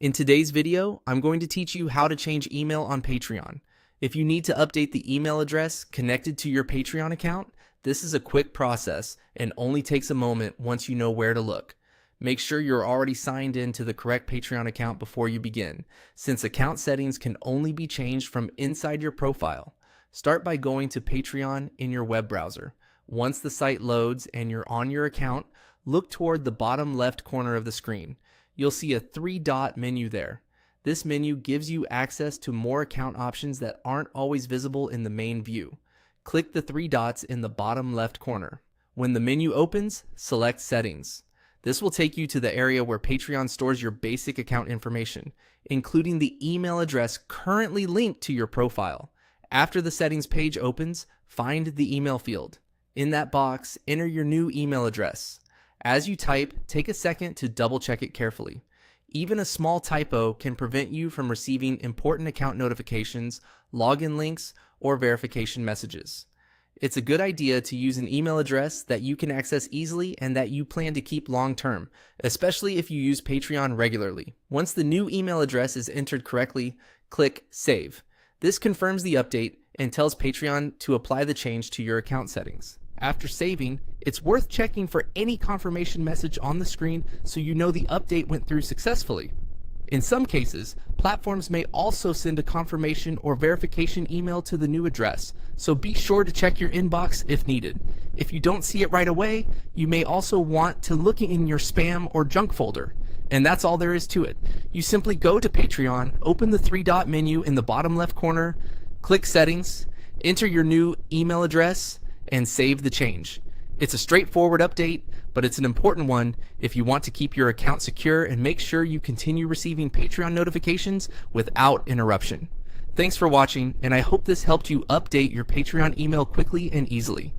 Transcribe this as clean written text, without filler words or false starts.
In today's video, I'm going to teach you how to change email on Patreon. If you need to update the email address connected to your Patreon account, this is a quick process and only takes a moment once you know where to look. Make sure you're already signed in to the correct Patreon account before you begin, since account settings can only be changed from inside your profile. Start by going to Patreon in your web browser. Once the site loads and you're on your account, look toward the bottom left corner of the screen. You'll see a three-dot menu there. This menu gives you access to more account options that aren't always visible in the main view. Click the three dots in the bottom left corner. When the menu opens, select Settings. This will take you to the area where Patreon stores your basic account information, including the email address currently linked to your profile. After the settings page opens, find the email field. In that box, enter your new email address. As you type, take a second to double check it carefully. Even a small typo can prevent you from receiving important account notifications, login links, or verification messages. It's a good idea to use an email address that you can access easily and that you plan to keep long term, especially if you use Patreon regularly. Once the new email address is entered correctly, click Save. This confirms the update and tells Patreon to apply the change to your account settings. After saving, it's worth checking for any confirmation message on the screen so you know the update went through successfully. In some cases, platforms may also send a confirmation or verification email to the new address, so be sure to check your inbox if needed. If you don't see it right away, you may also want to look in your spam or junk folder. And that's all there is to it. You simply go to Patreon, open the three-dot menu in the bottom left corner, click Settings, enter your new email address, and save the change. It's a straightforward update, but it's an important one if you want to keep your account secure and make sure you continue receiving Patreon notifications without interruption. Thanks for watching, and I hope this helped you update your Patreon email quickly and easily.